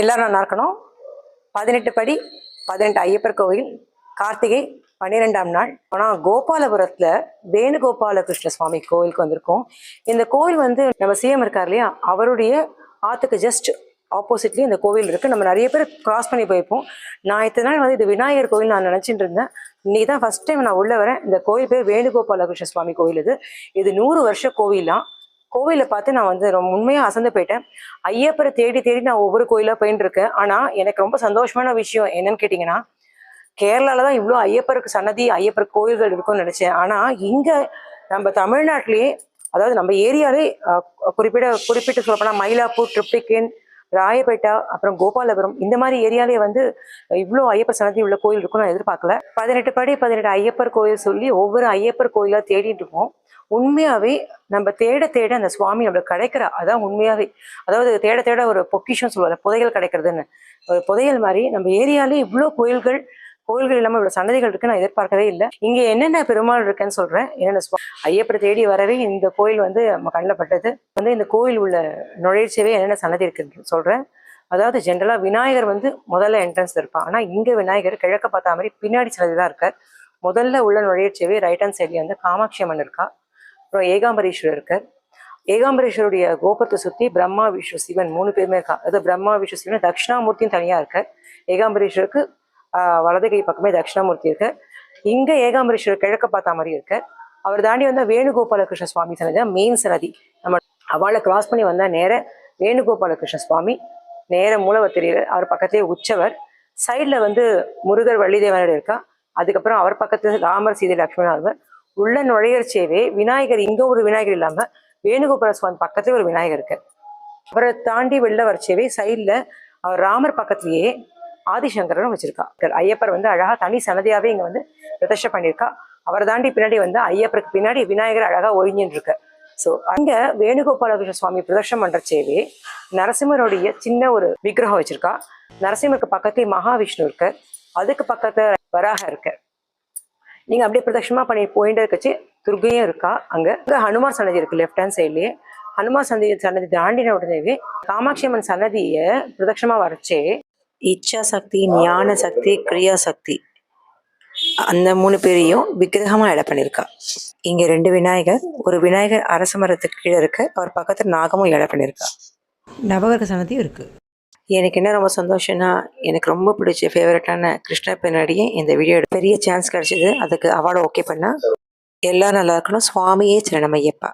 எல்லாரும் நல்லா இருக்கணும். 18 படி 18 ஐயப்பர் கோவில் கார்த்திகை 12ஆம் நாள். ஆனால் கோபாலபுரத்தில் வேணுகோபால கிருஷ்ண சுவாமி கோவிலுக்கு வந்திருக்கோம். இந்த கோவில் வந்து நம்ம சிஎம் இருக்கார் இல்லையா, அவருடைய ஆற்றுக்கு ஜஸ்ட் ஆப்போசிட்லேயும் இந்த கோவில் இருக்குது. நம்ம நிறைய பேர் கிராஸ் பண்ணி போயிருப்போம். நான் இத்தனை நாள் வந்து இது விநாயகர் கோவில் நான் நினச்சிட்டு இருந்தேன். இன்னைக்கு தான் ஃபஸ்ட் டைம் நான் உள்ளே வரேன். இந்த கோவில் பேர் வேணுகோபால கிருஷ்ண சுவாமி கோவில். இது 100 வருஷ கோவிலாம். கோவிலை பார்த்து நான் வந்து ரொம்ப உண்மையாக அசந்து போயிட்டேன். ஐயப்பரை தேடி தேடி நான் ஒவ்வொரு கோயிலாக போயின்னு இருக்கேன். ஆனால் எனக்கு ரொம்ப சந்தோஷமான விஷயம் என்னன்னு கேட்டிங்கன்னா, கேரளாவில் தான் இவ்வளோ ஐயப்பருக்கு சன்னதி ஐயப்பர் கோயில்கள் இருக்கும்னு நினச்சேன். ஆனால் இங்கே நம்ம தமிழ்நாட்டிலேயே, அதாவது நம்ம ஏரியாலே குறிப்பிட்டு சொல்லப்போனால் மயிலாப்பூர், ட்ரிப்ளிகேன், ராயப்பேட்டா, அப்புறம் கோபாலபுரம், இந்த மாதிரி ஏரியாலே வந்து இவ்வளோ ஐயப்பர் சன்னதி உள்ள கோயில் இருக்கும்னு நான் எதிர்பார்க்கல. 18 படி 18 ஐயப்பர் கோயில் சொல்லி ஒவ்வொரு ஐயப்பர் கோயிலாக தேடிட்டு இருக்கோம். உண்மையாவே நம்ம தேட தேட அந்த சுவாமி நம்மளுக்கு கிடைக்கிறா. அதான் உண்மையாவே, அதாவது தேட தேட ஒரு பொக்கிஷம் சொல்லுவாங்க, புதையல் கிடைக்கிறதுன்னு. ஒரு புதையல் மாதிரி நம்ம ஏரியாலே இவ்வளோ கோயில்கள் இல்லாமல் இவ்வளோ சன்னதிகள் இருக்குன்னு நான் எதிர்பார்க்கவே இல்லை. இங்கே என்னென்ன பெருமாள் இருக்குன்னு சொல்கிறேன். என்னென்ன ஐயப்பரை தேடி வரவே இந்த கோயில் வந்து நம்ம கண்ணில் பட்டது. வந்து இந்த கோயில் உள்ள நுழைச்சவே என்னென்ன சன்னதி இருக்குன்னு சொல்கிறேன். அதாவது ஜென்ரலாக விநாயகர் வந்து முதல்ல என்ட்ரன்ஸ் இருப்பான். ஆனால் இங்கே விநாயகர் கிழக்க பார்த்தா மாதிரி பின்னாடி சன்னதி தான் இருக்கார். முதல்ல உள்ள நுழைச்சவே ரைட் ஹேண்ட் சைட்லேயே வந்து காமாட்சி அம்மன் இருக்கா. அப்புறம் ஏகாம்பரீஸ்வரர் இருக்கார். ஏகாம்பரீஸ்வருடைய கோபுரத்தை சுற்றி பிரம்மா, விஷ்ணு, சிவன் 3 பேருமே இருக்கா. அதாவது பிரம்மா, விஷ்ணு, சிவன் தட்சிணாமூர்த்தியும் தனியாக இருக்கார். ஏகாம்பரீஸ்வருக்கு வலது கை பக்கமே தட்சிணாமூர்த்தி இருக்கு. இங்கே ஏகாம்பரீஸ்வரர் கிழக்க பார்த்தா மாதிரி இருக்கு. அவர் தாண்டி வந்தால் வேணுகோபால கிருஷ்ண சுவாமி சன்னதி தான் மெயின் சன்னதி. நம்ம அவளை கிராஸ் பண்ணி வந்தால் நேர வேணுகோபால கிருஷ்ண சுவாமி, நேர மூலவர் தெரியுது. அவர் பக்கத்திலே உற்சவர், சைடில் வந்து முருகர், வள்ளிதேவனர் இருக்கா. அதுக்கப்புறம் அவர் பக்கத்துல ராமர், சீதை, லக்ஷ்மணர். உள்ள நுழையர்ச்சேவே விநாயகர், இங்கே ஒரு விநாயகர் இல்லாமல் வேணுகோபால சுவாமி பக்கத்துலேயே ஒரு விநாயகர் இருக்கு. அவரை தாண்டி வெளில வரச்சேவே சைடில் அவர் ராமர் பக்கத்துலேயே ஆதிசங்கரனும் வச்சிருக்கா. ஐயப்பர் வந்து அழகா தனி சன்னதியாவே இங்க வந்து பிரதிஷ்டை பண்ணியிருக்கா. அவரை தாண்டி பின்னாடி வந்து ஐயப்பருக்கு பின்னாடி விநாயகர் அழகா ஒழிஞ்சுன்னு இருக்கு. ஸோ அங்க வேணுகோபால கிருஷ்ண சுவாமி பிரதர்ஷனம் பண்றச்சேவே நரசிம்மருடைய சின்ன ஒரு விக்கிரகம் வச்சிருக்கா. நரசிம்மருக்கு பக்கத்துல மகாவிஷ்ணு இருக்கு. அதுக்கு பக்கத்துல வராக இருக்கு. நீங்க அப்படியே பிரதட்சணமா பண்ணி போயிட்டு இருக்கச்சு துர்கையும் இருக்கா. அங்க ஹனுமார் சன்னதி இருக்கு லெஃப்ட் ஹேண்ட் சைட்லயே. ஹனுமார் சன்னதி தாண்டின உடனேவே காமாட்சி அம்மன் சன்னதியை பிரதட்சணமா வரைச்சே இச்சா சக்தி, ஞான சக்தி, கிரியா சக்தி, அந்த 3 பேரையும் விக்கிரகமா இட பண்ணியிருக்கா. இங்க 2 விநாயகர், ஒரு விநாயகர் அரச மரத்துக்கு கீழே இருக்கு. அவர் பக்கத்துல நாகமும் இட பண்ணியிருக்கா. நவகிரக சன்னதியும் இருக்கு. எனக்கு என்ன ரொம்ப சந்தோஷம்னா, எனக்கு ரொம்ப பிடிச்ச ஃபேவரட்டான கிருஷ்ண பின்னாடியே இந்த வீடியோ பெரிய சான்ஸ் கிடைச்சிது. அதுக்கு அவார்டு ஓகே பண்ணா எல்லாரும் நல்லா இருக்கணும். சுவாமியே சரணம் ஐயப்பா.